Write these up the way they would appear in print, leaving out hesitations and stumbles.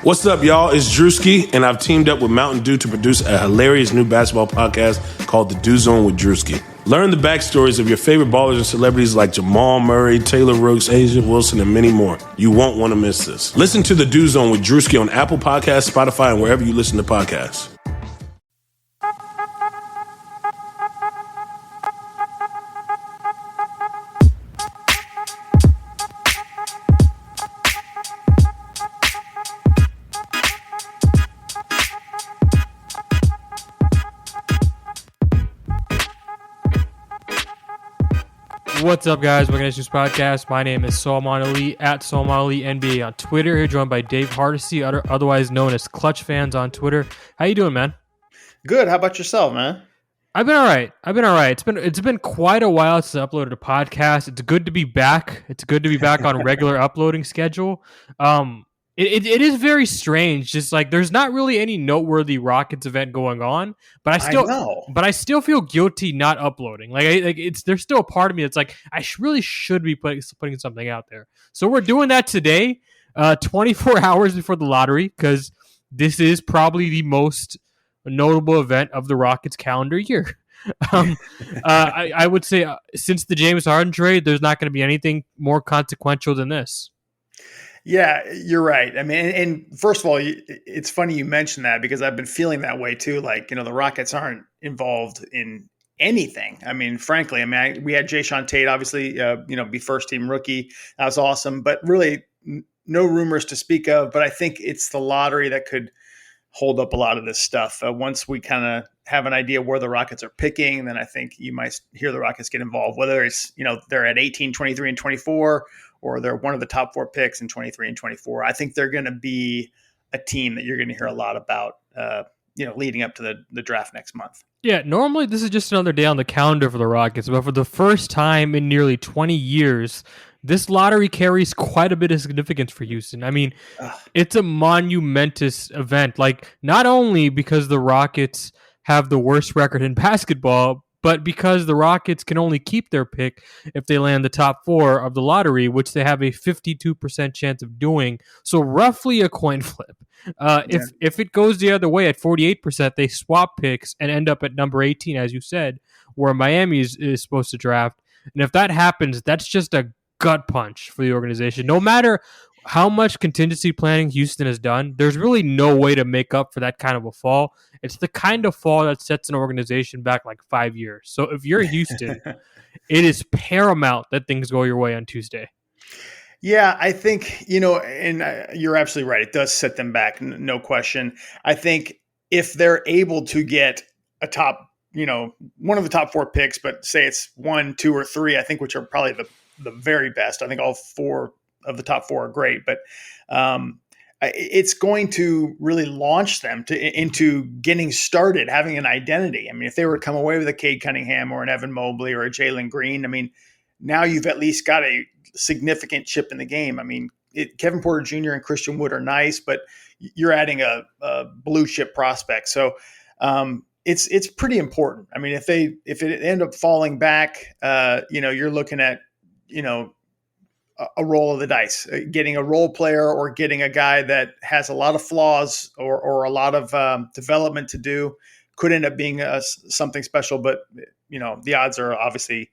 What's up, y'all? It's Drewski, and I've teamed up with Mountain Dew to produce a hilarious new basketball podcast called The Dew Zone with Drewski. Learn the backstories of your favorite ballers and celebrities like Jamal Murray, Taylor Rooks, Asia Wilson, and many more. You won't want to miss this. Listen to The Dew Zone with Drewski on Apple Podcasts, Spotify, and wherever you listen to podcasts. What's up, guys? Welcome to this podcast. My name is Salman Ali at Salman Ali NBA on Twitter. Here joined by Dave Hardesty, otherwise known as Clutch Fans on Twitter. How you doing, man? Good. How about yourself, man? I've been all right. It's been quite a while since I uploaded a podcast. It's good to be back. It's good to be back on regular uploading schedule. It is very strange. Just like there's not really any noteworthy Rockets event going on, but I still feel guilty not uploading. There's still a part of me that's like I really should be putting something out there. So we're doing that today, 24 hours before the lottery, because this is probably the most notable event of the Rockets calendar year. I would say since the James Harden trade, there's not going to be anything more consequential than this. Yeah, you're right. I mean, and first of all, it's funny you mentioned that because I've been feeling that way too. Like, the Rockets aren't involved in anything. I mean, frankly, we had Jayshawn Tate, obviously, be first team rookie. That was awesome, but really no rumors to speak of. But I think it's the lottery that could hold up a lot of this stuff. Once we kind of have an idea where the Rockets are picking, then I think you might hear the Rockets get involved, whether it's, they're at 18, 23, and 24, or they're one of the top four picks in 23 and 24. I think they're going to be a team that you're going to hear a lot about, leading up to the draft next month. Yeah, normally this is just another day on the calendar for the Rockets, but for the first time in nearly 20 years, this lottery carries quite a bit of significance for Houston. I mean, it's a monumentous event. Like, not only because the Rockets have the worst record in basketball, but because the Rockets can only keep their pick if they land the top four of the lottery, which they have a 52% chance of doing. So roughly a coin flip. If it goes the other way at 48%, they swap picks and end up at number 18, as you said, where Miami is supposed to draft. And if that happens, that's just a gut punch for the organization. No matter how much contingency planning Houston has done, there's really no way to make up for that kind of a fall. It's the kind of fall that sets an organization back like 5 years. So if you're Houston, it is paramount that things go your way on Tuesday. Yeah, I think, and you're absolutely right. It does set them back, no question. I think if they're able to get a top, one of the top four picks, but say it's 1, 2, or 3, I think, which are probably the very best. I think all four of the top four are great, but it's going to really launch them into getting started, having an identity. I mean, if they were to come away with a Cade Cunningham or an Evan Mobley or a Jalen Green, I mean, now you've at least got a significant chip in the game. I mean, Kevin Porter Jr. and Christian Wood are nice, but you're adding a blue chip prospect. So it's pretty important. I mean, if it end up falling back, you're looking at, a roll of the dice, getting a role player or getting a guy that has a lot of flaws or a lot of development to do could end up being something special. But, the odds are obviously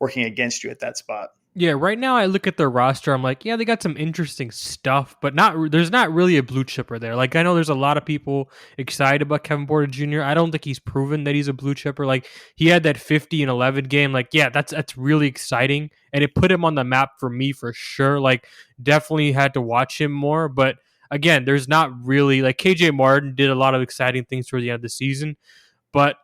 working against you at that spot. Yeah, right now I look at their roster, I'm like, yeah, they got some interesting stuff, but there's not really a blue chipper there. Like, I know there's a lot of people excited about Kevin Porter Jr. I don't think he's proven that he's a blue chipper. Like, he had that 50-11 game. Like, yeah, that's really exciting, and it put him on the map for me for sure. Like, definitely had to watch him more, but again, there's not really, like, KJ Martin did a lot of exciting things towards the end of the season, but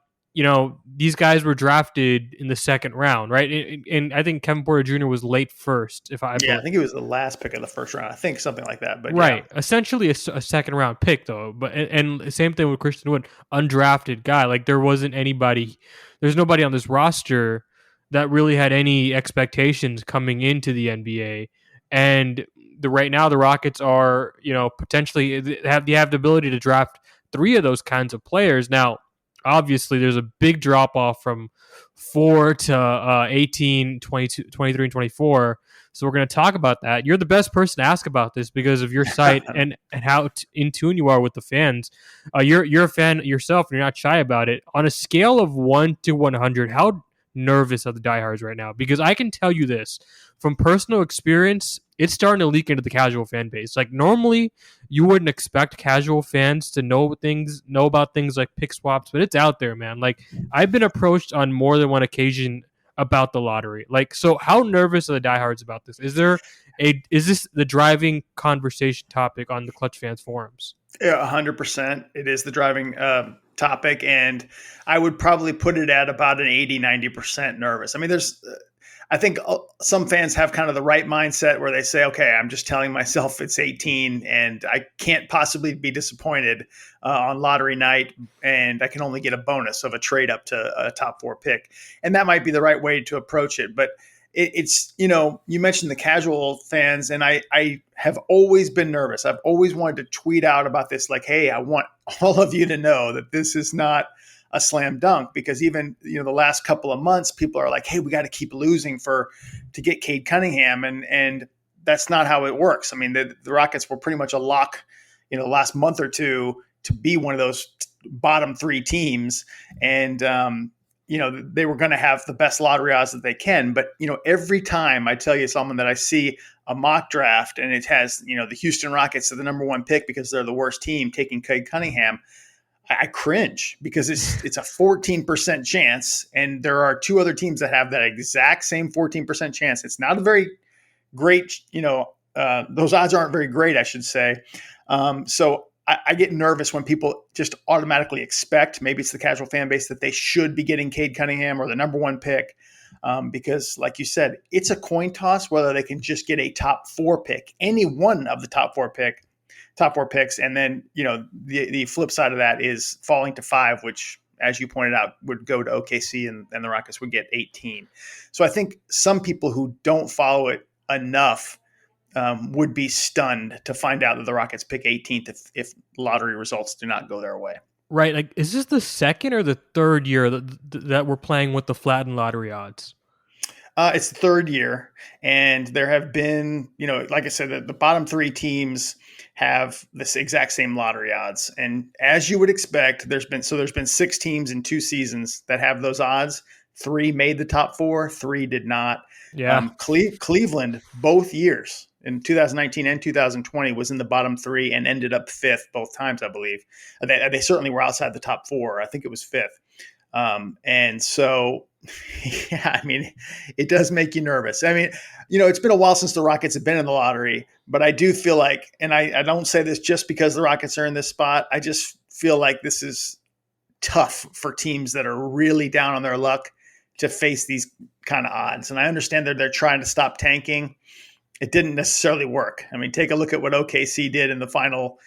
these guys were drafted in the second round, right? And I think Kevin Porter Jr. was late first. I think he was the last pick of the first round. I think something like that. But right, yeah. Essentially a second round pick though. But and same thing with Christian Wood, undrafted guy. Like there's nobody on this roster that really had any expectations coming into the NBA. And right now the Rockets are, potentially they have the ability to draft 3 of those kinds of players now. Obviously, there's a big drop-off from 4 to 18, 22, 23, and 24. So we're going to talk about that. You're the best person to ask about this because of your site and how in tune you are with the fans. You're a fan yourself, and you're not shy about it. On a scale of 1 to 100, how nervous are the diehards right now? Because I can tell you this from personal experience, it's starting to leak into the casual fan base. Like normally, you wouldn't expect casual fans to know about things like pick swaps, but it's out there, man. Like I've been approached on more than one occasion about the lottery. Like, so how nervous are the diehards about this? Is this the driving conversation topic on the Clutch Fans forums? Yeah, 100%. It is the driving topic, and I would probably put it at about an 80-90% nervous. I mean, I think some fans have kind of the right mindset where they say, okay, I'm just telling myself it's 18 and I can't possibly be disappointed on lottery night, and I can only get a bonus of a trade up to a top 4 pick. And that might be the right way to approach it. But it's, you mentioned the casual fans, and I have always been nervous. I've always wanted to tweet out about this, like, hey, I want all of you to know that this is not a slam dunk, because even, the last couple of months, people are like, hey, we got to keep losing to get Cade Cunningham. And that's not how it works. I mean, the Rockets were pretty much a lock, the last month or two to be one of those bottom 3 teams. And, they were going to have the best lottery odds that they can. But, every time I tell you someone that I see a mock draft and it has, the Houston Rockets are the number 1 pick because they're the worst team taking Cade Cunningham, I cringe, because it's a 14% chance. And there are 2 other teams that have that exact same 14% chance. It's not a very great, those odds aren't very great, I should say. So I get nervous when people just automatically expect, maybe it's the casual fan base, that they should be getting Cade Cunningham or the number 1 pick. Because like you said, it's a coin toss whether they can just get a top 4 pick, any one of the top 4 picks. And then, the flip side of that is falling to 5, which, as you pointed out, would go to OKC and the Rockets would get 18. So I think some people who don't follow it enough would be stunned to find out that the Rockets pick 18th if lottery results do not go their way. Right. Like, is this the second or the third year that we're playing with the flattened lottery odds? It's the third year, and there have been, like I said, the bottom 3 teams have this exact same lottery odds. And as you would expect, there's been 6 teams in 2 seasons that have those odds. 3 made the top 4, 3 did not. Yeah. Cleveland, both years in 2019 and 2020, was in the bottom 3 and ended up 5th both times, I believe. They certainly were outside the top 4. I think it was 5th. And so, yeah, I mean, it does make you nervous. I mean, it's been a while since the Rockets have been in the lottery, but I do feel like, and I don't say this just because the Rockets are in this spot, I just feel like this is tough for teams that are really down on their luck to face these kind of odds. And I understand that they're trying to stop tanking. It didn't necessarily work. I mean, take a look at what OKC did in the final,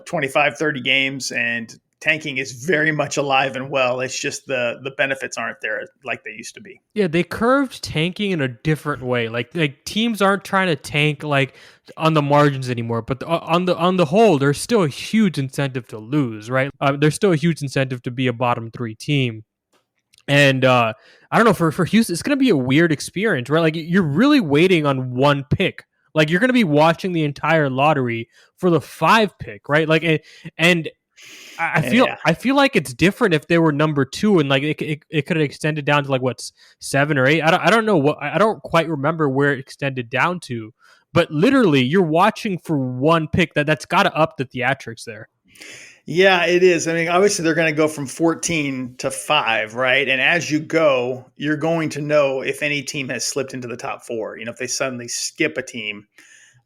25, 30 games, and tanking is very much alive and well. It's just the benefits aren't there like they used to be. Yeah, they curved tanking in a different way. Like teams aren't trying to tank like on the margins anymore, but on the whole, there's still a huge incentive to lose, right? There's still a huge incentive to be a bottom 3 team. And I don't know, for Houston, it's going to be a weird experience, right? Like you're really waiting on 1 pick. Like you're going to be watching the entire lottery for the 5 pick, right? Like, and I feel like it's different if they were number 2 and like it could have extended down to like what's 7 or 8. I don't know I don't quite remember where it extended down to, but literally you're watching for 1 pick that's got to up the theatrics there. Yeah, it is. I mean, obviously they're going to go from 14 to 5, right? And as you go, you're going to know if any team has slipped into the top 4. If they suddenly skip a team,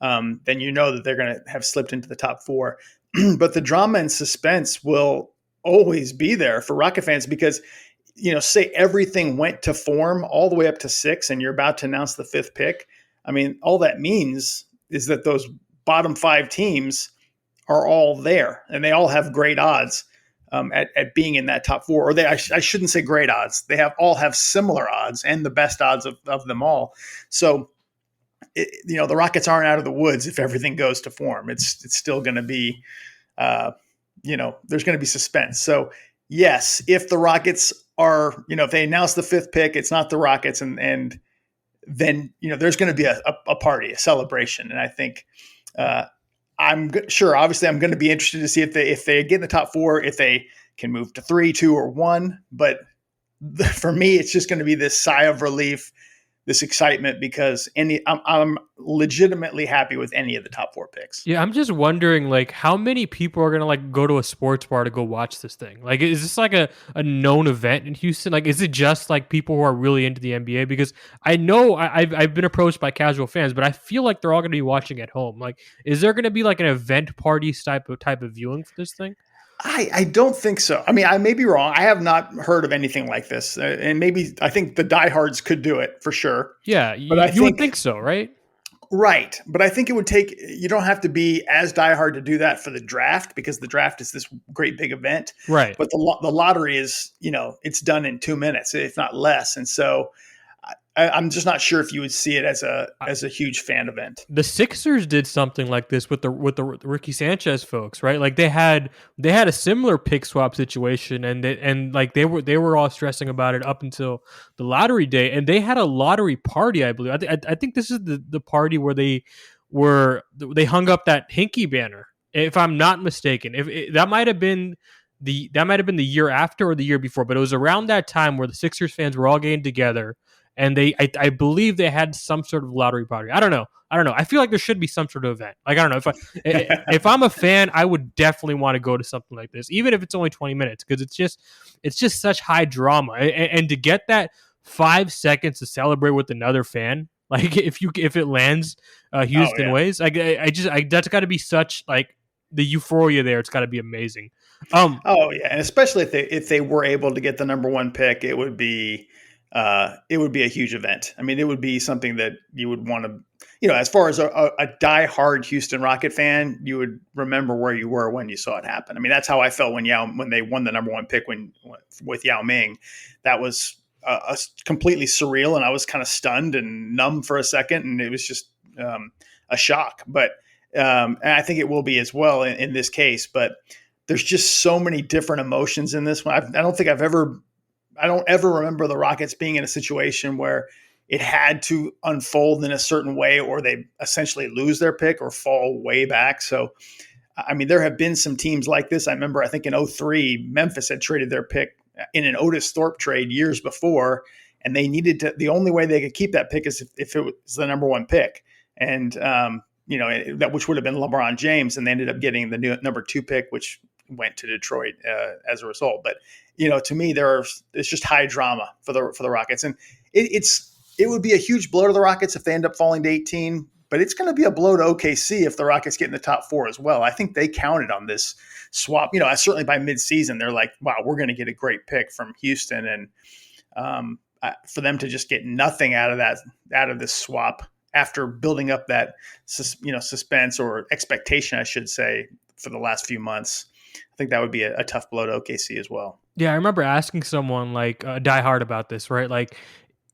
then you know that they're going to have slipped into the top 4. But the drama and suspense will always be there for Rocket fans because, say everything went to form all the way up to 6 and you're about to announce the 5th pick. I mean, all that means is that those bottom 5 teams are all there and they all have great odds at being in that top 4. Or I shouldn't say great odds. They all have similar odds and the best odds of them all. So, the Rockets aren't out of the woods if everything goes to form. It's still going to be, there's going to be suspense. So yes, if the Rockets are, if they announce the 5th pick, it's not the Rockets and then there's going to be a party, a celebration, and I think sure. Obviously, I'm going to be interested to see if they get in the top 4, if they can move to 3, 2, or 1. But for me, it's just going to be this sigh of relief, this excitement, because I'm legitimately happy with any of the top 4 picks. Yeah, I'm just wondering, like, how many people are gonna like go to a sports bar to go watch this thing? Like, is this like a known event in Houston? Like, is it just like people who are really into the NBA? Because I know I've been approached by casual fans, but I feel like they're all gonna be watching at home. Like, is there gonna be like an event party type of viewing for this thing? I don't think so. I mean, I may be wrong. I have not heard of anything like this, and maybe I think the diehards could do it for sure. Yeah, but you would think so, right? Right. But I think it would take, you don't have to be as diehard to do that for the draft, because the draft is this great big event. Right. But the lottery is, it's done in 2 minutes, if not less. And so I'm just not sure if you would see it as a huge fan event. The Sixers did something like this with the Ricky Sanchez folks, right? Like they had a similar pick swap situation, and they were all stressing about it up until the lottery day, and they had a lottery party, I believe. I think this is the party where they hung up that Hinkie banner, if I'm not mistaken. That might have been the year after or the year before, but it was around that time where the Sixers fans were all getting together. And I believe they had some sort of lottery party. I don't know. I feel like there should be some sort of event. Like, I don't know, if I'm a fan, I would definitely want to go to something like this, even if it's only 20 minutes, because it's just such high drama. And to get that 5 seconds to celebrate with another fan, like if it lands Houston ways, that's got to be such like the euphoria there. It's got to be amazing. And especially if they were able to get the number 1 pick, it would be a huge event. I mean, it would be something that you would want to, as far as a diehard Houston Rocket fan, you would remember where you were when you saw it happen. I mean, that's how I felt when they won the number 1 pick with Yao Ming. That was completely surreal, and I was kind of stunned and numb for a second, and it was just a shock. But and I think it will be as well in this case. But there's just so many different emotions in this one. I don't ever remember the Rockets being in a situation where it had to unfold in a certain way, or they essentially lose their pick or fall way back. So, I mean, there have been some teams like this. I think in 2003, Memphis had traded their pick in an Otis Thorpe trade years before, and they needed to, the only way they could keep that pick is if it was the number 1 pick. And, that which would have been LeBron James, and they ended up getting the new number 2 pick, which went to Detroit as a result. But to me, it's just high drama for the Rockets, and it would be a huge blow to the Rockets if they end up falling to 18. But it's going to be a blow to OKC if the Rockets get in the top 4 as well. I think they counted on this swap. Certainly by midseason, they're like, "Wow, we're going to get a great pick from Houston," and for them to just get nothing out of this swap after building up that suspense or expectation, I should say, for the last few months. I think that would be a tough blow to OKC as well. Yeah, I remember asking someone like diehard about this, right? Like,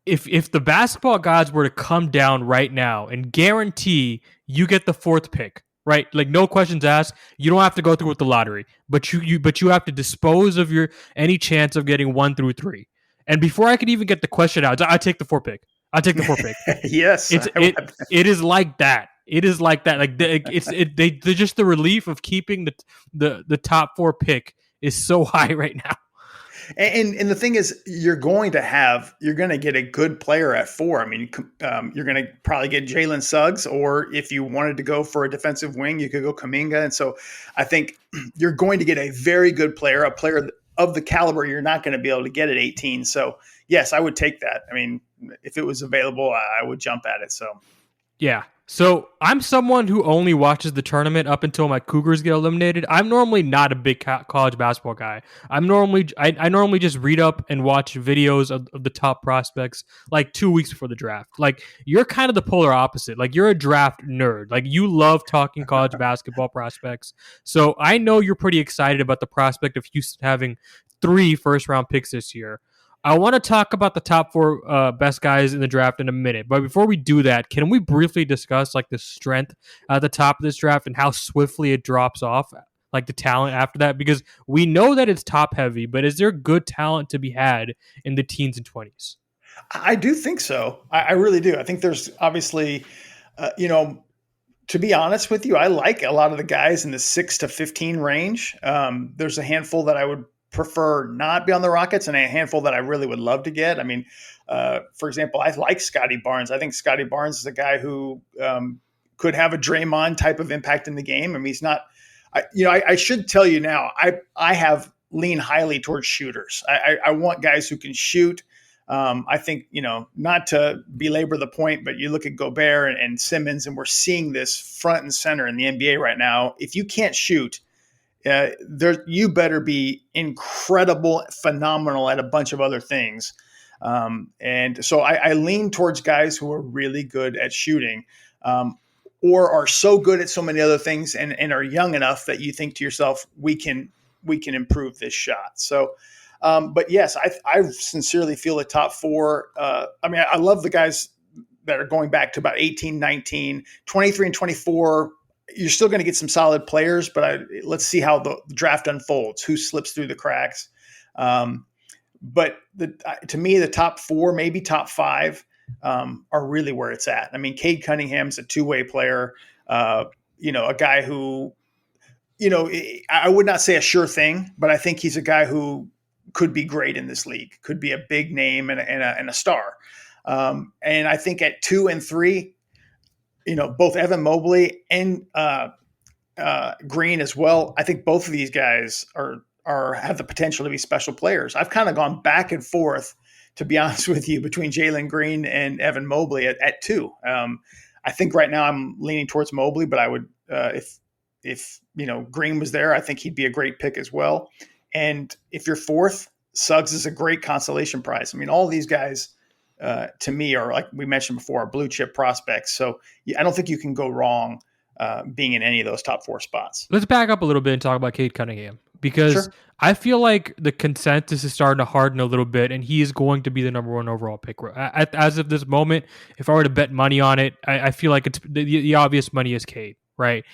if the basketball gods were to come down right now and guarantee you get the 4th pick, right? Like, no questions asked. You don't have to go through with the lottery, but you have to dispose of any chance of getting 1 through 3. And before I could even get the question out, I take the 4 pick. I'll take the 4 pick. Yes, it is like that. It is like that. Like they're just the relief of keeping the top 4 pick is so high right now. And the thing is, you're going to get a good player at 4. I mean, you're going to probably get Jalen Suggs, or if you wanted to go for a defensive wing, you could go Kuminga. And so I think you're going to get a very good player, a player of the caliber you're not going to be able to get at 18. So yes, I would take that. I mean, if it was available, I would jump at it. So yeah. So I'm someone who only watches the tournament up until my Cougars get eliminated. I'm normally not a big college basketball guy. I normally just read up and watch videos of the top prospects like 2 weeks before the draft. Like, you're kind of the polar opposite. Like, you're a draft nerd. Like, you love talking college basketball prospects. So I know you're pretty excited about the prospect of Houston having 3 first-round picks this year. I want to talk about the top 4 best guys in the draft in a minute. But before we do that, can we briefly discuss like the strength at the top of this draft and how swiftly it drops off, like the talent after that? Because we know that it's top heavy, but is there good talent to be had in the teens and 20s? I do think so. I really do. I think there's obviously, to be honest with you, I like a lot of the guys in the 6 to 15 range. There's a handful that I would prefer not be on the Rockets, and a handful that I really would love to get. I mean, for example, I like Scotty Barnes. I think Scotty Barnes is a guy who could have a Draymond type of impact in the game. I mean, he's not. I should tell you now. I have leaned highly towards shooters. I want guys who can shoot. I think, not to belabor the point, but you look at Gobert and Simmons, and we're seeing this front and center in the NBA right now. If you can't shoot, you better be incredible, phenomenal at a bunch of other things. And so I lean towards guys who are really good at shooting, or are so good at so many other things and are young enough that you think to yourself, we can improve this shot. So, but yes, I sincerely feel the top four. I love the guys that are going back to about 18, 19, 23 and 24. You're still going to get some solid players, but let's see how the draft unfolds, who slips through the cracks. But to me, the top four, maybe top five, are really where it's at. I mean, Cade Cunningham's a two-way player, a guy who, I would not say a sure thing, but I think he's a guy who could be great in this league, could be a big name and a star. And I think at 2 and 3, both Evan Mobley and Green as well. I think both of these guys have the potential to be special players. I've kind of gone back and forth, to be honest with you, between Jalen Green and Evan Mobley at 2. I think right now I'm leaning towards Mobley, but I would, if Green was there, I think he'd be a great pick as well. And if you're fourth, Suggs is a great consolation prize. I mean, all these guys, to me, are, like we mentioned before, blue chip prospects. So I don't think you can go wrong being in any of those top 4 spots. Let's back up a little bit and talk about Cade Cunningham, because Sure. I feel like the consensus is starting to harden a little bit, and he is going to be the number 1 overall pick. As of this moment, if I were to bet money on it, I feel like it's the obvious money is Cade, right?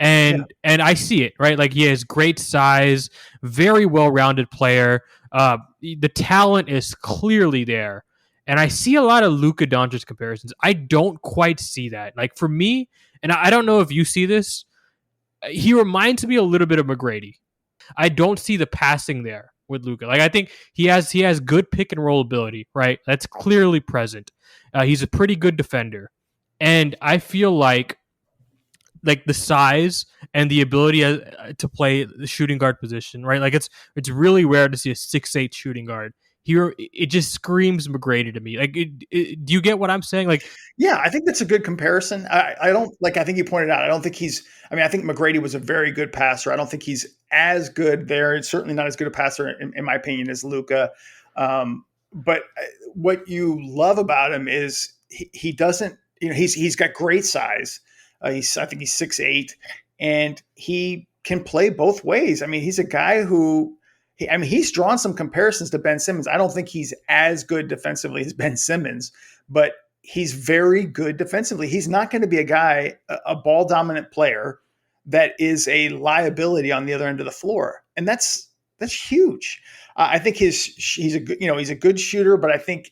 And I see it, right? Like, he has great size, very well-rounded player. The talent is clearly there. And I see a lot of Luka Doncic comparisons. I don't quite see that. Like, for me, and I don't know if you see this, he reminds me a little bit of McGrady. I don't see the passing there with Luka. Like, I think he has good pick and roll ability, right? That's clearly present. He's a pretty good defender. And I feel like the size and the ability to play the shooting guard position, right? Like, it's really rare to see a 6'8" shooting guard. Here, it just screams McGrady to me. Like, do you get what I'm saying? Like, yeah, I think that's a good comparison. I don't I think you pointed out, I don't think I think McGrady was a very good passer. I don't think he's as good there. It's certainly not as good a passer, in my opinion, as Luka. But what you love about him is he doesn't, he's got great size. I think he's 6'8", and he can play both ways. I mean, he's a guy who, he's drawn some comparisons to Ben Simmons. I don't think he's as good defensively as Ben Simmons, but he's very good defensively. He's not going to be a guy, a ball dominant player that is a liability on the other end of the floor. And that's huge. I think he's a good shooter, but I think,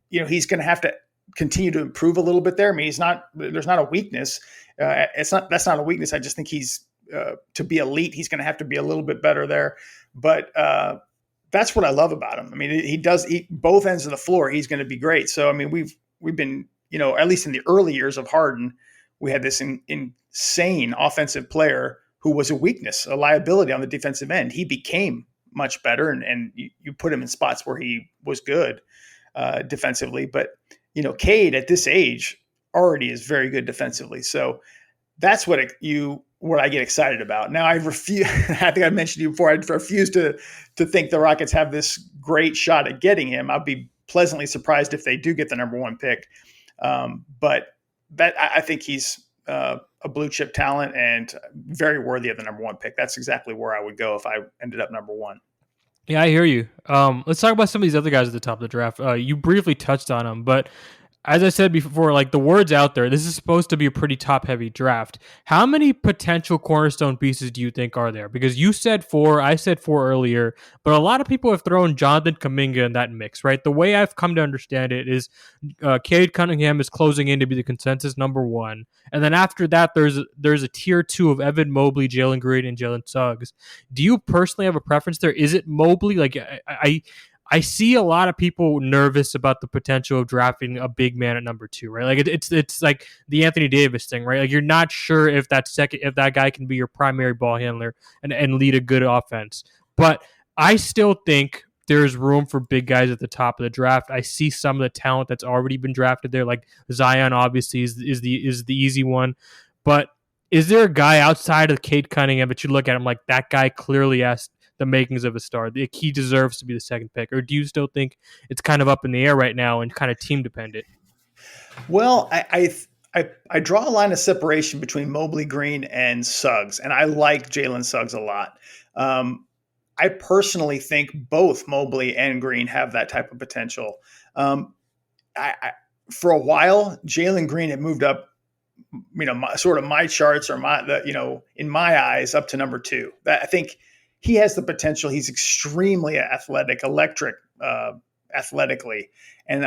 he's going to have to continue to improve a little bit there. I mean, there's not a weakness. That's not a weakness. I just think to be elite, he's going to have to be a little bit better there. But that's what I love about him. I mean, he does eat both ends of the floor. He's going to be great. So, I mean, we've been, at least in the early years of Harden, we had this insane offensive player who was a weakness, a liability on the defensive end. He became much better, and you put him in spots where he was good defensively. But, Cade at this age already is very good defensively. So that's what I get excited about. Now, I refuse. I think I mentioned to you before. I refuse to think the Rockets have this great shot at getting him. I'll be pleasantly surprised if they do get the number 1 pick. But I think he's a blue chip talent and very worthy of the number 1 pick. That's exactly where I would go if I ended up number 1. Yeah, I hear you. Let's talk about some of these other guys at the top of the draft. You briefly touched on them, but as I said before, like the word's out there, this is supposed to be a pretty top-heavy draft. How many potential cornerstone pieces do you think are there? Because you said 4, I said 4 earlier, but a lot of people have thrown Jonathan Kuminga in that mix, right? The way I've come to understand it is Cade Cunningham is closing in to be the consensus number 1. And then after that, there's a tier 2 of Evan Mobley, Jalen Green, and Jalen Suggs. Do you personally have a preference there? Is it Mobley? Like I see a lot of people nervous about the potential of drafting a big man at number 2, right? Like it's like the Anthony Davis thing, right? Like you're not sure if that guy can be your primary ball handler and lead a good offense. But I still think there's room for big guys at the top of the draft. I see some of the talent that's already been drafted there, like Zion obviously is the easy one. But is there a guy outside of Cade Cunningham that you look at him like that guy clearly has the makings of a star? He deserves to be the second pick, or do you still think it's kind of up in the air right now and kind of team dependent? Well, I draw a line of separation between Mobley, Green, and Suggs, and I like Jalen Suggs a lot. I personally think both Mobley and Green have that type of potential. For a while, Jalen Green had moved up, my charts or in my eyes, up to number 2. I think he has the potential. He's extremely athletic, electric, athletically. And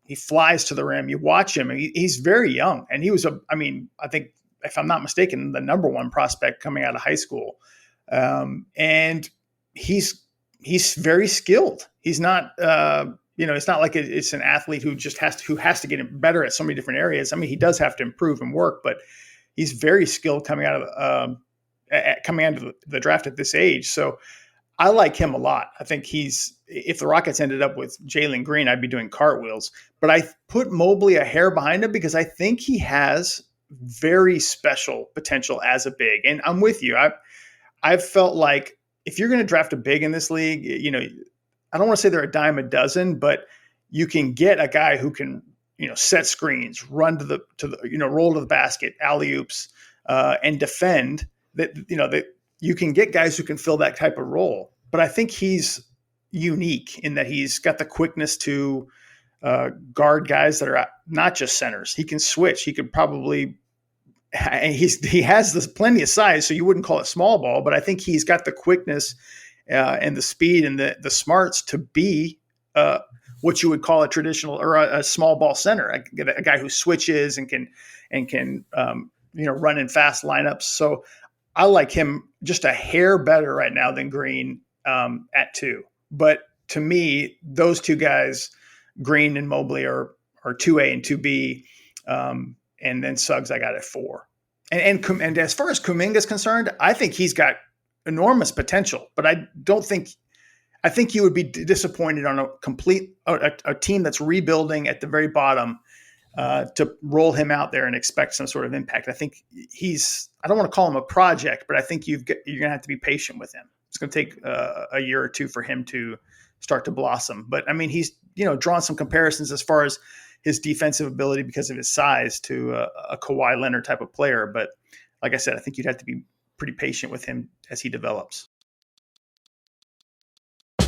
he flies to the rim. You watch him, and he's very young. And he was I think, if I'm not mistaken, the number 1 prospect coming out of high school. And he's very skilled. He's not, it's not like it's an athlete who has to get better at so many different areas. I mean, he does have to improve and work, but he's very skilled coming out of the draft at this age. So I like him a lot. I think if the Rockets ended up with Jalen Green, I'd be doing cartwheels. But I put Mobley a hair behind him because I think he has very special potential as a big. And I'm with you. I've felt like if you're going to draft a big in this league, I don't want to say they're a dime a dozen, but you can get a guy who can, set screens, run roll to the basket, alley-oops, and defend. That you can get guys who can fill that type of role. But I think he's unique in that he's got the quickness to guard guys that are not just centers. He can switch. He could probably. He has plenty of size, so you wouldn't call it small ball, but I think he's got the quickness and the speed and the smarts to be what you would call a traditional or a small ball center, a guy who switches and can run in fast lineups. So I like him just a hair better right now than Green at 2. But to me, those 2 guys, Green and Mobley, are 2A and 2B. And then Suggs I got at 4. And as far as Kuminga is concerned, I think he's got enormous potential, but I think you would be disappointed on a team that's rebuilding at the very bottom to roll him out there and expect some sort of impact. I think I don't want to call him a project, but I think you're going to have to be patient with him. It's going to take a year or 2 for him to start to blossom. But I mean, he's, drawn some comparisons as far as his defensive ability because of his size to a Kawhi Leonard type of player. But like I said, I think you'd have to be pretty patient with him as he develops. Do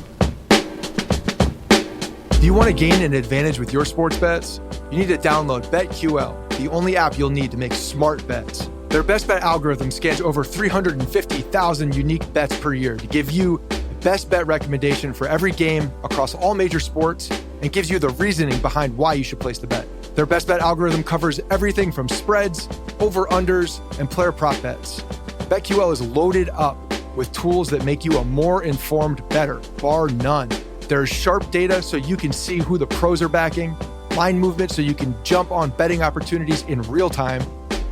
you want to gain an advantage with your sports bets? You need to download BetQL, the only app you'll need to make smart bets. Their best bet algorithm scans over 350,000 unique bets per year to give you the best bet recommendation for every game across all major sports and gives you the reasoning behind why you should place the bet. Their best bet algorithm covers everything from spreads, over-unders, and player prop bets. BetQL is loaded up with tools that make you a more informed bettor, bar none. There's sharp data so you can see who the pros are backing, line movement so you can jump on betting opportunities in real time,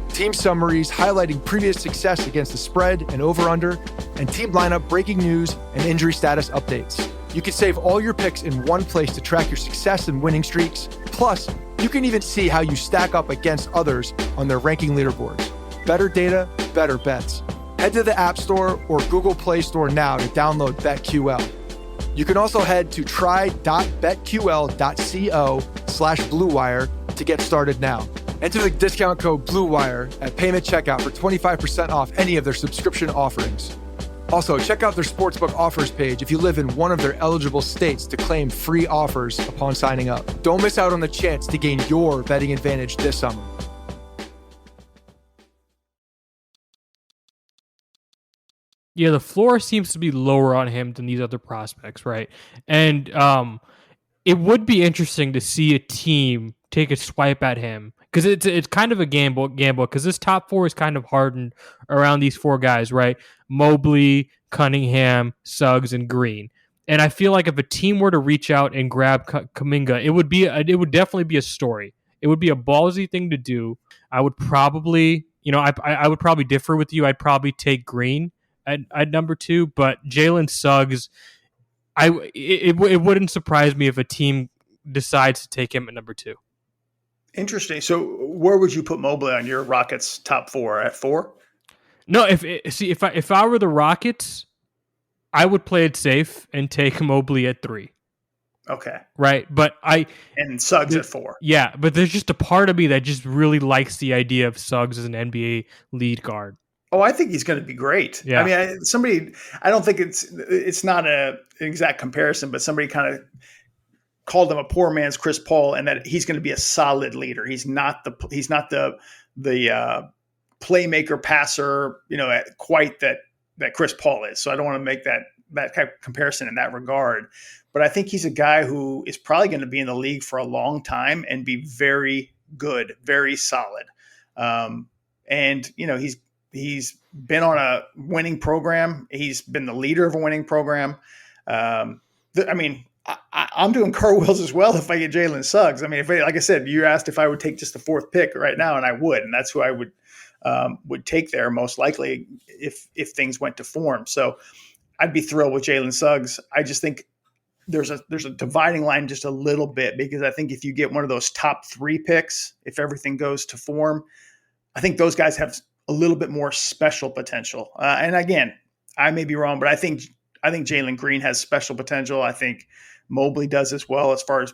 team summaries highlighting previous success against the spread and over-under, and team lineup breaking news and injury status updates. You can save all your picks in one place to track your success and winning streaks. Plus, you can even see how you stack up against others on their ranking leaderboards. Better data, better bets. Head to the App Store or Google Play Store now to download BetQL. You can also head to try.betql.co/BlueWire to get started now. Enter the discount code BlueWire at payment checkout for 25% off any of their subscription offerings. Also, check out their sportsbook offers page if you live in one of their eligible states to claim free offers upon signing up. Don't miss out on the chance to gain your betting advantage this summer. Yeah, the floor seems to be lower on him than these other prospects, right? And it would be interesting to see a team take a swipe at him because it's kind of a gamble because this top four is kind of hardened around these four guys, right? Mobley, Cunningham, Suggs, and Green. And I feel like if a team were to reach out and grab Kuminga, it would definitely be a story. It would be a ballsy thing to do. I would probably, I would probably differ with you. I'd probably take Green at number 2, but Jalen Suggs, it wouldn't surprise me if a team decides to take him at number 2. Interesting. So where would you put Mobley on your Rockets top 4? At 4? No, if I were the Rockets, I would play it safe and take Mobley at 3. Okay. Right, but and Suggs at 4. Yeah, but there's just a part of me that just really likes the idea of Suggs as an NBA lead guard. Oh, I think he's going to be great. Yeah. I mean, I don't think it's not an exact comparison, but somebody kind of called him a poor man's Chris Paul, and that he's going to be a solid leader. He's not the playmaker passer, quite that Chris Paul is. So I don't want to make that kind of comparison in that regard. But I think he's a guy who is probably going to be in the league for a long time and be very good, very solid. And he's been on a winning program. He's been the leader of a winning program. I'm doing cartwheels as well if I get Jalen Suggs. I mean, like I said, you asked if I would take just the 4th pick right now, and I would, and that's who I would take there most likely if things went to form. So I'd be thrilled with Jalen Suggs. I just think there's a dividing line just a little bit, because I think if you get one of those top 3 picks, if everything goes to form, I think those guys have a little bit more special potential. And again, I may be wrong, but I think Jalen Green has special potential. I think Mobley does as well, as far as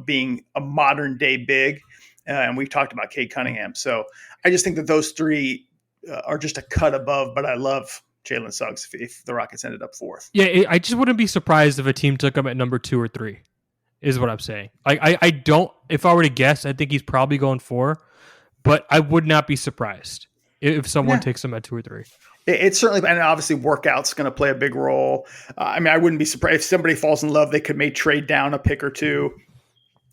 being a modern day big. And we've talked about Cade Cunningham. So I just think that those 3 are just a cut above. But I love Jalen Suggs if the Rockets ended up 4th. Yeah, I just wouldn't be surprised if a team took him at number 2 or 3. Is what I'm saying. I don't. If I were to guess, I think he's probably going 4. But I would not be surprised if someone takes him at 2 or 3. It's certainly, and obviously workout's going to play a big role. I wouldn't be surprised if somebody falls in love, they could may trade down a pick or 2.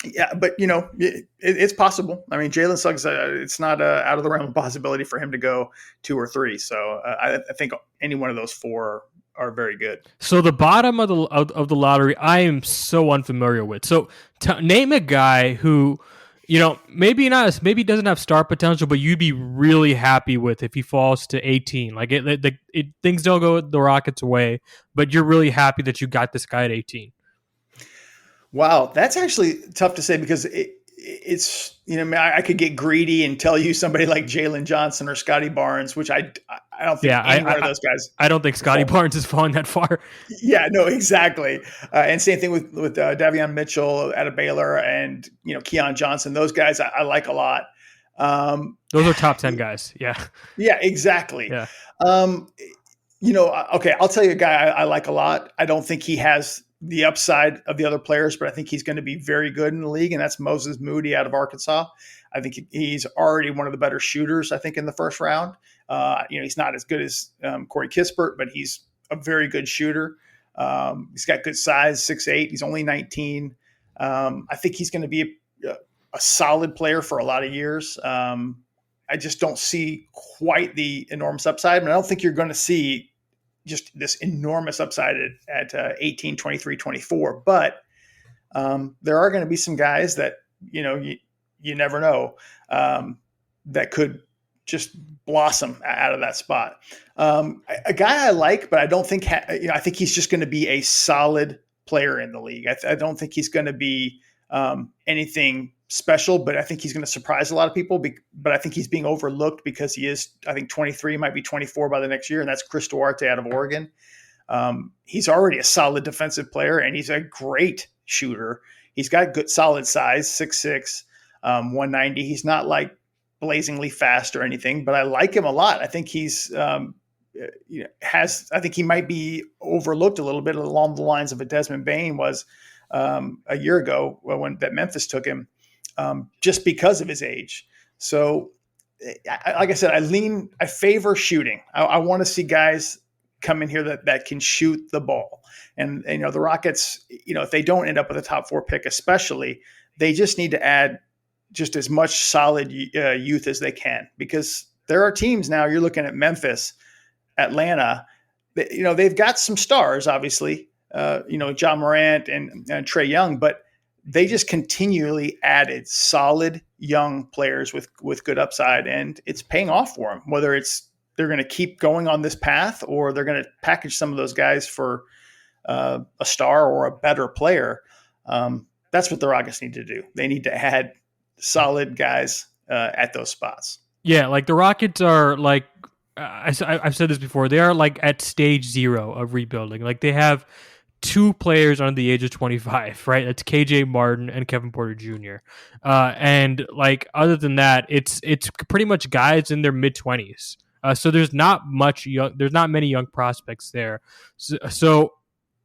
Yeah, but it's possible. I mean, Jalen Suggs, it's not out of the realm of possibility for him to go 2 or 3. So I think any one of those 4 are very good. So the bottom of the lottery, I am so unfamiliar with. So name a guy who, maybe doesn't have star potential, but you'd be really happy with if he falls to 18. Like things don't go the Rockets' way, but you're really happy that you got this guy at 18. Wow, that's actually tough to say, because it's I could get greedy and tell you somebody like Jalen Johnson or Scotty Barnes, which I don't think one of those guys. I don't think Scotty Barnes is falling that far. Yeah, no, exactly. And same thing with Davion Mitchell out of Baylor, and Keon Johnson. Those guys I like a lot. Those are top 10 guys. Yeah. Yeah, exactly. Yeah. Okay, I'll tell you a guy I like a lot. I don't think he has the upside of the other players, but I think he's going to be very good in the league, and that's Moses Moody out of Arkansas. I think he's already one of the better shooters, I think, in the first round. He's not as good as Corey Kispert, but he's a very good shooter. He's got good size, 6'8". He's only 19. I think he's going to be a solid player for a lot of years. I just don't see quite the enormous upside, but I don't think you're going to see just this enormous upside at 18, 23, 24. But there are going to be some guys that, you never know, that could just blossom out of that spot. A guy I like, but I don't think, I think he's just going to be a solid player in the league. I don't think he's going to be anything special, but I think he's going to surprise a lot of people. But I think he's being overlooked because he is, I think, 23, might be 24 by the next year, and that's Chris Duarte out of Oregon. He's already a solid defensive player, and he's a great shooter. He's got good, solid size, 6'6", 190. He's not like blazingly fast or anything, but I like him a lot. I think he's I think he might be overlooked a little bit along the lines of a Desmond Bain was a year ago when that Memphis took him, just because of his age. So, like I said, I favor shooting. I want to see guys come in here that can shoot the ball. And the Rockets, if they don't end up with a top 4 pick, especially, they just need to add just as much solid youth as they can, because there are teams now. You're looking at Memphis, Atlanta. They've got some stars, obviously. John Morant and Trae Young, but they just continually added solid young players with good upside, and it's paying off for them. Whether it's they're going to keep going on this path or they're going to package some of those guys for a star or a better player. That's what the Rockets need to do. They need to add solid guys at those spots. Yeah, like the Rockets are like, I've said this before, they are like at stage 0 of rebuilding. Like they have 2 players under the age of 25, right? That's KJ Martin and Kevin Porter Jr. And like other than that, it's pretty much guys in their mid 20s. So there's not many young prospects there. So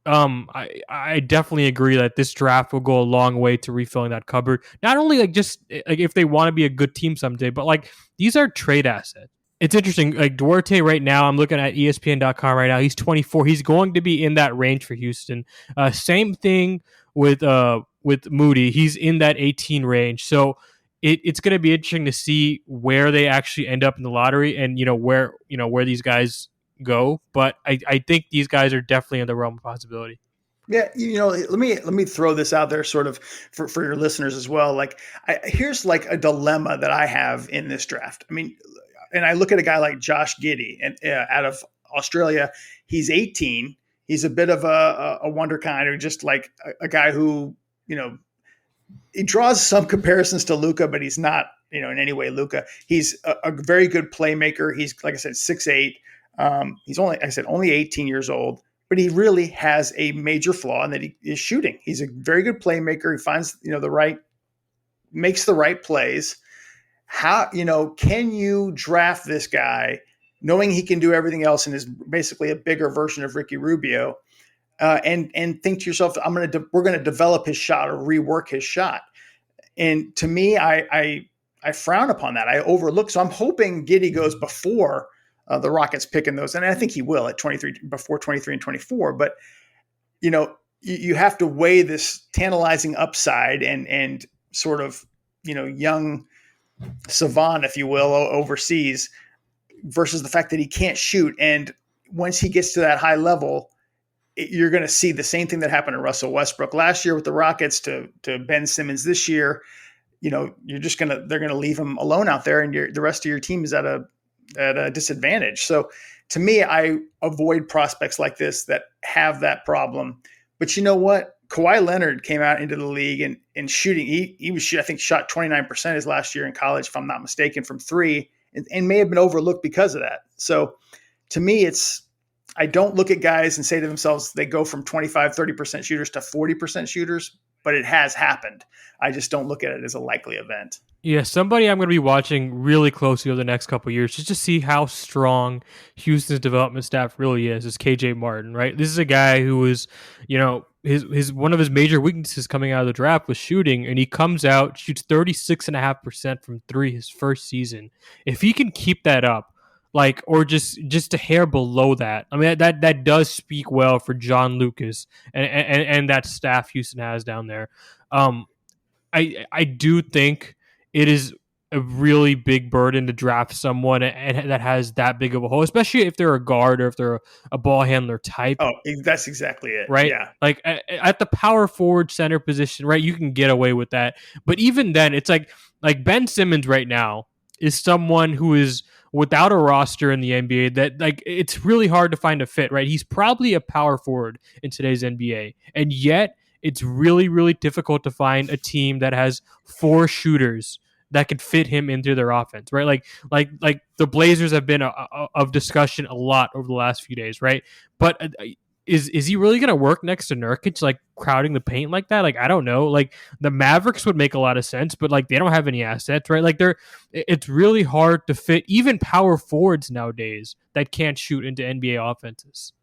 I definitely agree that this draft will go a long way to refilling that cupboard. Not only like just like if they want to be a good team someday, but like these are trade assets. It's interesting. Like Duarte right now, I'm looking at ESPN.com right now. He's 24. He's going to be in that range for Houston. Same thing with Moody. He's in that 18 range. So it's going to be interesting to see where they actually end up in the lottery, and where these guys go. But I think these guys are definitely in the realm of possibility. Yeah, let me throw this out there, sort of for your listeners as well. Like, here's like a dilemma that I have in this draft. I mean. And I look at a guy like Josh Giddey, and out of Australia. He's 18. He's a bit of a wonder kind, or just like a guy who, he draws some comparisons to Luka, but he's not, in any way Luka. He's a very good playmaker. He's, like I said, 6'8". He's only 18 years old, but he really has a major flaw in that he is shooting. He's a very good playmaker. He finds, makes the right plays. How, can you draft this guy knowing he can do everything else and is basically a bigger version of Ricky Rubio, and think to yourself, we're going to develop his shot or rework his shot. And to me, I frown upon that. I overlook. So I'm hoping Giddey goes before the Rockets picking those. And I think he will at 23, before 23 and 24. But, you have to weigh this tantalizing upside and sort of, young savant, if you will, overseas, versus the fact that he can't shoot. And once he gets to that high level, you're going to see the same thing that happened to Russell Westbrook last year with the Rockets to Ben Simmons this year. They're going to leave him alone out there, and the rest of your team is at a disadvantage. So to me, I avoid prospects like this that have that problem. But you know what? Kawhi Leonard came out into the league and shooting. He was, I think, shot 29% his last year in college, if I'm not mistaken, from 3, and may have been overlooked because of that. So to me, I don't look at guys and say to themselves, they go from 25, 30% shooters to 40% shooters, but it has happened. I just don't look at it as a likely event. Yeah, somebody I'm going to be watching really closely over the next couple of years just to see how strong Houston's development staff really is KJ Martin, right? This is a guy who is, his one of his major weaknesses coming out of the draft was shooting, and he comes out, shoots 36.5% from 3 his first season. If he can keep that up, or just a hair below that, I mean, that does speak well for John Lucas and that staff Houston has down there. I do think it is a really big burden to draft someone that has that big of a hole, especially if they're a guard or if they're a ball handler type. Oh, that's exactly it. Right? Yeah. Like at the power forward center position, right? You can get away with that. But even then, it's like Ben Simmons right now is someone who is without a roster in the NBA that it's really hard to find a fit, right? He's probably a power forward in today's NBA. And yet it's really, really difficult to find a team that has 4 shooters that could fit him into their offense, right? Like the Blazers have been of discussion a lot over the last few days, right? But is he really going to work next to Nurkic, like crowding the paint like that? Like, I don't know. Like, the Mavericks would make a lot of sense, but like they don't have any assets, right? Like, it's really hard to fit even power forwards nowadays that can't shoot into NBA offenses.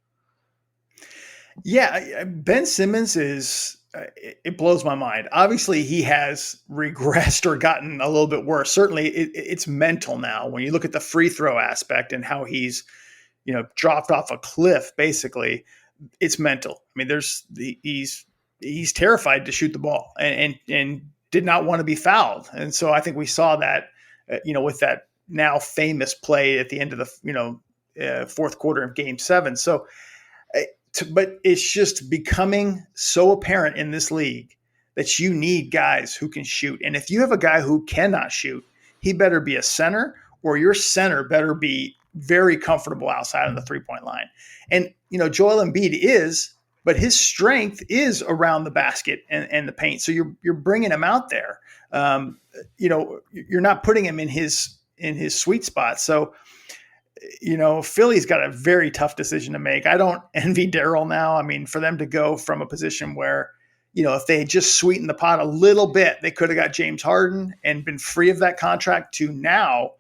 Yeah, Ben Simmons is. It blows my mind. Obviously, he has regressed or gotten a little bit worse. Certainly, it's mental now. When you look at the free throw aspect and how he's, dropped off a cliff, basically, it's mental. I mean, he's terrified to shoot the ball and did not want to be fouled. And so I think we saw that, with that now famous play at the end of the fourth quarter of Game 7. So. But it's just becoming so apparent in this league that you need guys who can shoot. And if you have a guy who cannot shoot, he better be a center, or your center better be very comfortable outside of the three-point line. And, Joel Embiid is, but his strength is around the basket and the paint. So you're bringing him out there. You're not putting him in his sweet spot. So, Philly's got a very tough decision to make. I don't envy Daryl now. I mean, for them to go from a position where, if they had just sweetened the pot a little bit, they could have got James Harden and been free of that contract, to now,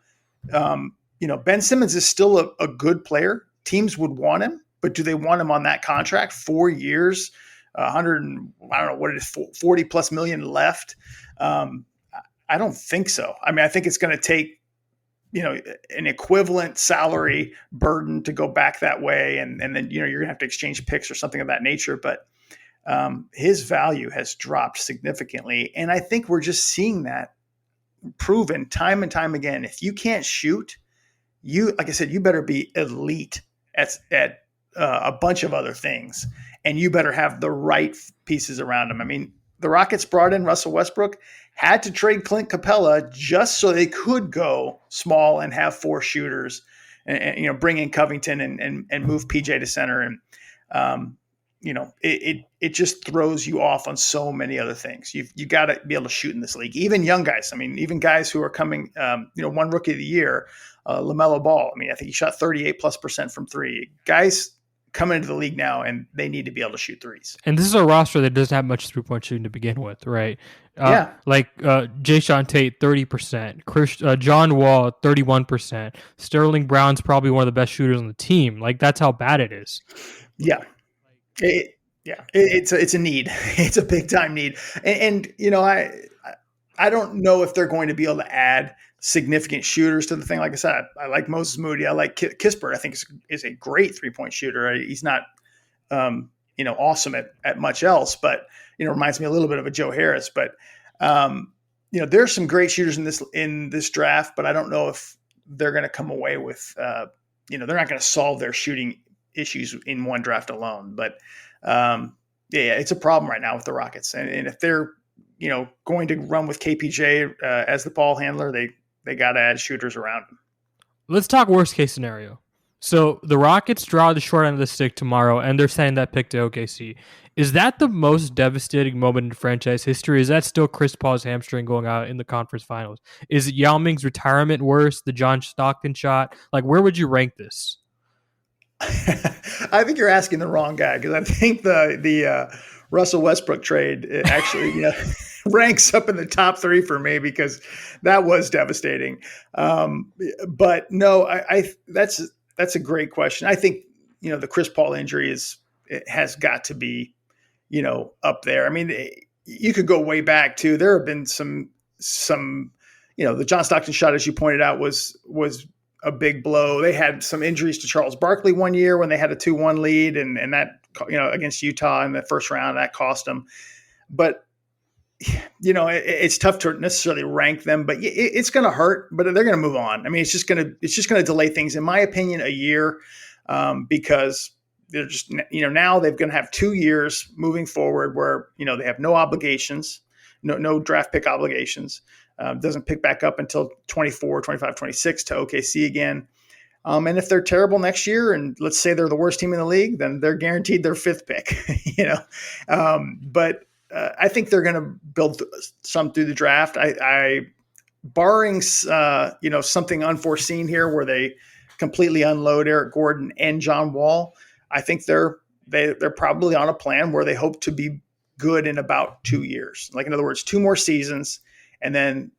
Ben Simmons is still a good player. Teams would want him, but do they want him on that contract? 4 years, 100, I don't know what it is, 40 plus million left. I don't think so. I mean, I think it's going to take, an equivalent salary burden to go back that way. And then, you're going to have to exchange picks or something of that nature. But his value has dropped significantly. And I think we're just seeing that proven time and time again. If you can't shoot, like I said, you better be elite at a bunch of other things. And you better have the right pieces around him. I mean, the Rockets brought in Russell Westbrook, had to trade Clint Capella just so they could go small and have 4 shooters, and bring in Covington and move PJ to center. And it just throws you off on so many other things. You got to be able to shoot in this league. Even young guys. I mean, even guys who are coming. One rookie of the year, LaMelo Ball. I mean, I think he shot 38+% from 3. Guys coming into the league now, and they need to be able to shoot threes. And this is a roster that doesn't have much three-point shooting to begin with, right? Like Jayshawn Tate, 30%. John Wall, 31%. Sterling Brown's probably one of the best shooters on the team. Like, that's how bad it is. Yeah. It's a need. It's a big-time need. And I don't know if they're going to be able to add significant shooters to the thing. Like I said, I like Moses Moody. I like Kispert. I think is a great three-point shooter. He's not, awesome at much else, but, reminds me a little bit of a Joe Harris. But, there's some great shooters in this draft, but I don't know if they're going to come away with, they're not going to solve their shooting issues in one draft alone. But, it's a problem right now with the Rockets. And if they're, going to run with KPJ as the ball handler, they got to add shooters around him. Let's talk worst case scenario. So the Rockets draw the short end of the stick tomorrow, and they're sending that pick to OKC. Is that the most devastating moment in franchise history? Is that still Chris Paul's hamstring going out in the conference finals? Is Yao Ming's retirement worse? The John Stockton shot? Like, where would you rank this? I think you're asking the wrong guy, because I think the Russell Westbrook trade actually ranks up in the top 3 for me, because that was devastating. But no, that's a great question. I think the Chris Paul injury has got to be up there. I mean, you could go way back too. There have been some the John Stockton shot, as you pointed out, was a big blow. They had some injuries to Charles Barkley one year when they had a 2-1 lead, and that, against Utah in the first round, that cost them. But, it's tough to necessarily rank them, but it's going to hurt, but they're going to move on. I mean, it's just going to delay things, in my opinion, a year, because they're just, now they're going to have 2 years moving forward where, they have no obligations, no draft pick obligations. Doesn't pick back up until 24, 25, 26 to OKC again. And if they're terrible next year, and let's say they're the worst team in the league, then they're guaranteed their 5th pick, But I think they're going to build some through the draft. Barring, something unforeseen here where they completely unload Eric Gordon and John Wall, I think they're they're probably on a plan where they hope to be good in about 2 years. Like, in other words, 2 more seasons, and then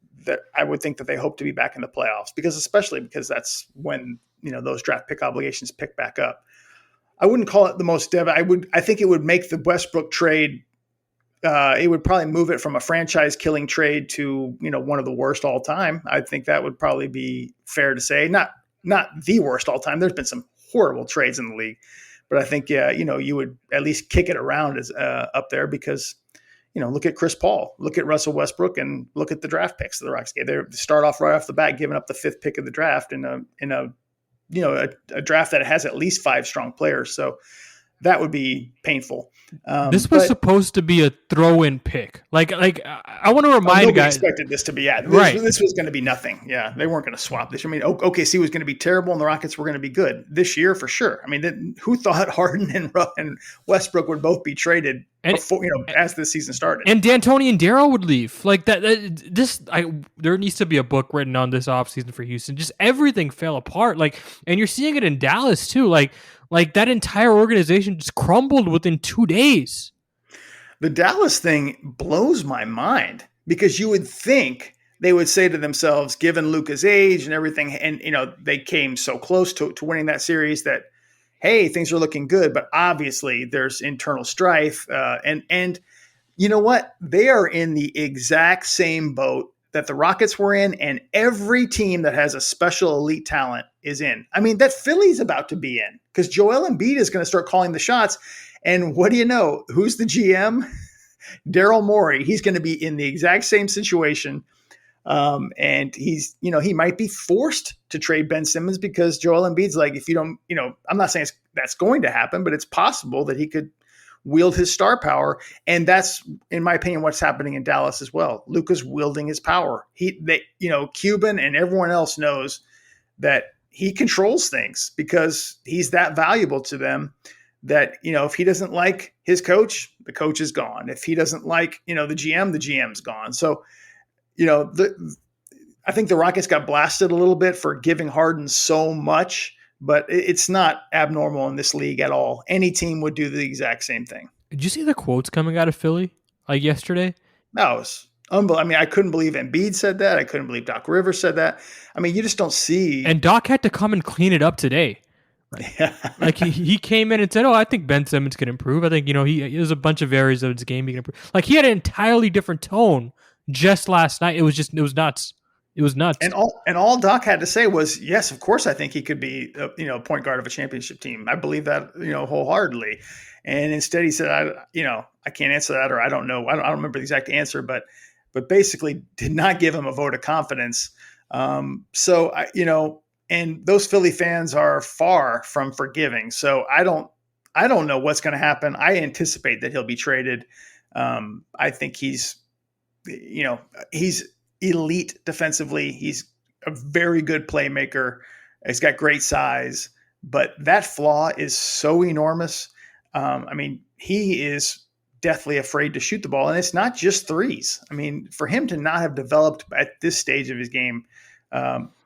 I would think that they hope to be back in the playoffs, especially because that's when, those draft pick obligations pick back up. I wouldn't call it the most I think it would make the Westbrook trade. It would probably move it from a franchise killing trade to, one of the worst all time. I think that would probably be fair to say. Not the worst all time. There's been some horrible trades in the league, but I think, you would at least kick it around as up there because, look at Chris Paul, look at Russell Westbrook, and look at the draft picks that the Rockets gave. They start off right off the bat, giving up the 5th pick of the draft in a draft that has at least 5 strong players. So that would be painful. This was supposed to be a throw-in pick. Like I want to remind guys. Expected this to be right. This was going to be nothing. Yeah, they weren't going to swap this. I mean, OKC was going to be terrible, and the Rockets were going to be good this year for sure. I mean, who thought Harden and Westbrook would both be traded before, as the season started? And D'Antoni and Darrow would leave. Like that. There needs to be a book written on this offseason for Houston. Just everything fell apart. And you're seeing it in Dallas too. Like that entire organization just crumbled within 2 days. The Dallas thing blows my mind because you would think they would say to themselves, given Luka's age and everything, and they came so close to winning that series that, hey, things are looking good. But obviously there's internal strife. And you know what? They are in the exact same boat that the Rockets were in, and every team that has a special elite talent is in. I mean, that Philly's about to be in because Joel Embiid is going to start calling the shots. And what do you know? Who's the GM? Daryl Morey. He's going to be in the exact same situation. And he's, he might be forced to trade Ben Simmons because Joel Embiid's like, if you don't, I'm not saying that's going to happen, but it's possible that he could wield his star power. And that's, in my opinion, what's happening in Dallas as well. Luka's wielding his power. Cuban and everyone else knows that he controls things because he's that valuable to them that, if he doesn't like his coach, the coach is gone. If he doesn't like, the GM's gone. So, I think the Rockets got blasted a little bit for giving Harden so much, but it's not abnormal in this league at all. Any team would do the exact same thing. Did you see the quotes coming out of Philly yesterday? That was unbelievable. I mean, I couldn't believe Embiid said that. I couldn't believe Doc Rivers said that. I mean, you just don't see. And Doc had to come and clean it up today. He came in and said, I think Ben Simmons can improve. I think, there's a bunch of areas of his game he can improve. He had an entirely different tone just last night. It was nuts. It was nuts. And all Doc had to say was, yes, of course, I think he could be, point guard of a championship team. I believe that, wholeheartedly. And instead he said, I can't answer that, or I don't know. I don't remember the exact answer, but basically did not give him a vote of confidence. And those Philly fans are far from forgiving. So I don't know what's going to happen. I anticipate that he'll be traded. I think he's elite defensively. He's a very good playmaker. He's got great size, but that flaw is so enormous. He is deathly afraid to shoot the ball, and it's not just threes. I mean, for him to not have developed at this stage of his game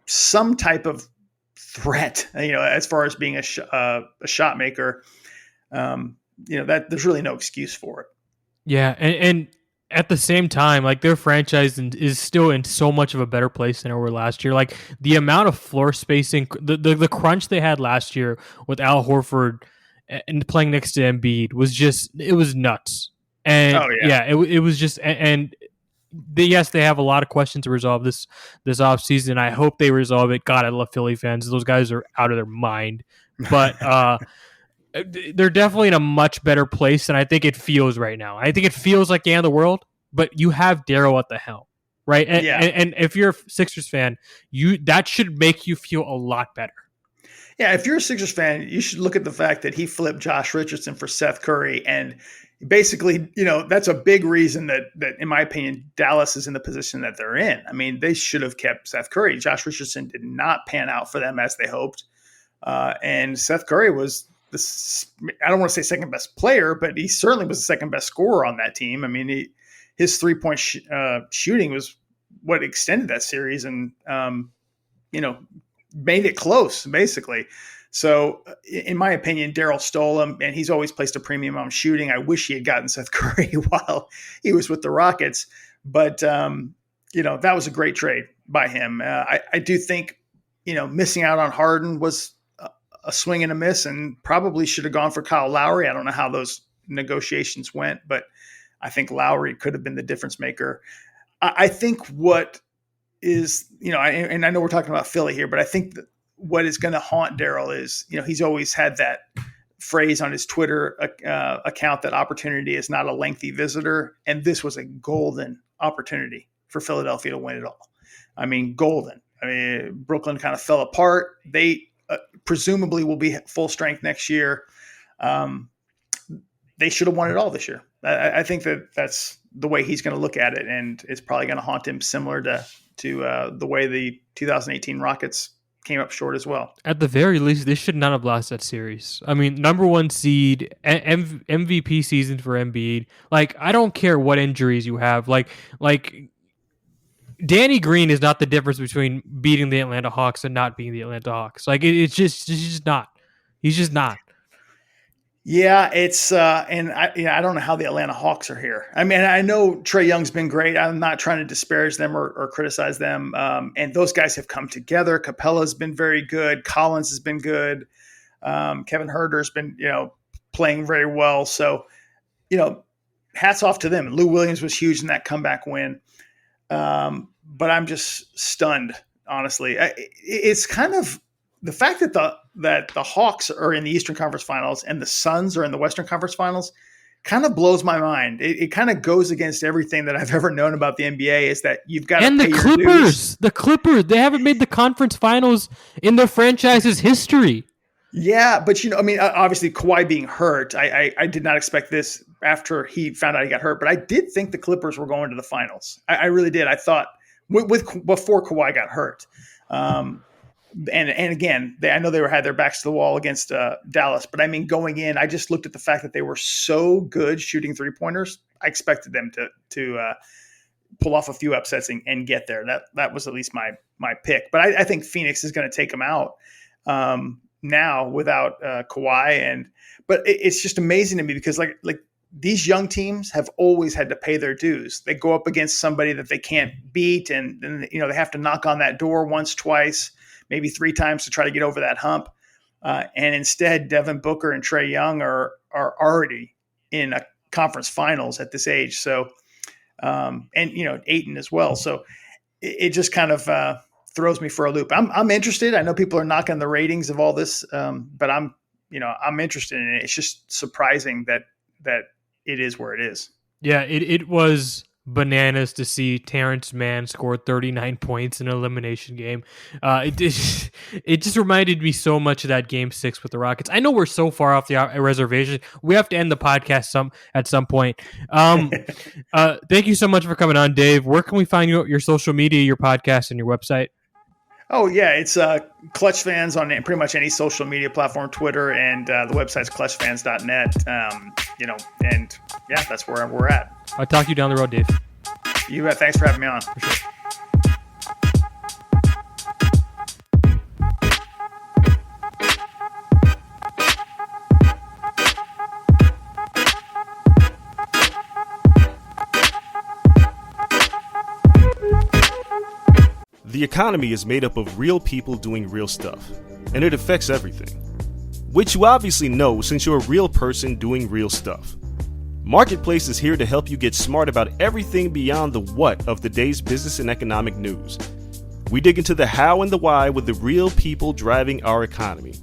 some type of threat, as far as being a shot maker, that there's really no excuse for it. Yeah, and at the same time, their franchise is still in so much of a better place than they were last year. The amount of floor spacing, the crunch they had last year with Al Horford and playing next to Embiid it was nuts. And it was just, and yes, they have a lot of questions to resolve this offseason. I hope they resolve it. God, I love Philly fans. Those guys are out of their mind. But they're definitely in a much better place than I think it feels right now. I think it feels like the end of the world, but you have Darrow at the helm, right? And if you're a Sixers fan, that should make you feel a lot better. Yeah, if you're a Sixers fan, you should look at the fact that he flipped Josh Richardson for Seth Curry, and basically, that's a big reason that in my opinion, Dallas is in the position that they're in. I mean, they should have kept Seth Curry. Josh Richardson did not pan out for them as they hoped, and Seth Curry was I don't want to say second best player, but he certainly was the second best scorer on that team. I mean, his 3-point shooting was what extended that series and, made it close basically. So, in my opinion, Daryl stole him, and he's always placed a premium on shooting. I wish he had gotten Seth Curry while he was with the Rockets, but that was a great trade by him. I do think missing out on Harden was a swing and a miss, and probably should have gone for Kyle Lowry. I don't know how those negotiations went, but I think Lowry could have been the difference maker. I think what is, and I know we're talking about Philly here, but I think that what is going to haunt Daryl is, he's always had that phrase on his Twitter account that opportunity is not a lengthy visitor. And this was a golden opportunity for Philadelphia to win it all. I mean, golden. I mean, Brooklyn kind of fell apart. They presumably will be full strength next year. They should have won it all this year. I think that's the way he's going to look at it. And it's probably going to haunt him similar to the way the 2018 Rockets came up short as well. At the very least, they should not have lost that series. I mean, number one seed, MVP season for Embiid. Like, I don't care what injuries you have. Like Danny Green is not the difference between beating the Atlanta Hawks and not beating the Atlanta Hawks. Like, he's just not. He's just not. Yeah, it's and I don't know how the Atlanta Hawks are here. I mean, I know Trae Young's been great. I'm not trying to disparage them or criticize them. And those guys have come together. Capella's been very good. Collins has been good. Kevin Huerter's been playing very well. So hats off to them. And Lou Williams was huge in that comeback win. But I'm just stunned, honestly. It's kind of the fact that the Hawks are in the Eastern Conference Finals and the Suns are in the Western Conference Finals kind of blows my mind. It kind of goes against everything that I've ever known about the NBA, is that you've got to pay your dues. The Clippers, they haven't made the conference finals in their franchise's history. Yeah, but obviously Kawhi being hurt, I did not expect this after he found out he got hurt, but I did think the Clippers were going to the finals. I really did. I thought before Kawhi got hurt. And again, I know they had their backs to the wall against Dallas, but I mean, going in, I just looked at the fact that they were so good shooting 3-pointers. I expected them to pull off a few upsets and get there. That was at least my pick. But I think Phoenix is going to take them out now without Kawhi. But it's just amazing to me because like these young teams have always had to pay their dues. They go up against somebody that they can't beat, and they have to knock on that door once, twice, maybe 3 times to try to get over that hump. And instead, Devin Booker and Trae Young are already in a conference finals at this age. So, and Ayton as well. So it just kind of throws me for a loop. I'm interested. I know people are knocking the ratings of all this, but I'm interested in it. It's just surprising that it is where it is. Yeah, it was bananas to see Terrence Mann score 39 points in an elimination game. It just reminded me so much of that Game 6 with the Rockets. I know we're so far off the reservation. We have to end the podcast at some point. Thank you so much for coming on, Dave. Where can we find your social media, your podcast, and your website? Oh, yeah, it's Clutch Fans on pretty much any social media platform, Twitter, and the website's clutchfans.net. And yeah, that's where we're at. I'll talk to you down the road, Dave. You bet. Thanks for having me on. For sure. The economy is made up of real people doing real stuff, and it affects everything. Which you obviously know since you're a real person doing real stuff. Marketplace is here to help you get smart about everything beyond the what of the day's business and economic news. We dig into the how and the why with the real people driving our economy.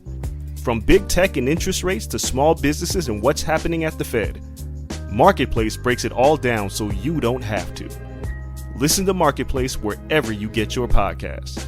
From big tech and interest rates to small businesses and what's happening at the Fed. Marketplace breaks it all down so you don't have to. Listen to Marketplace wherever you get your podcasts.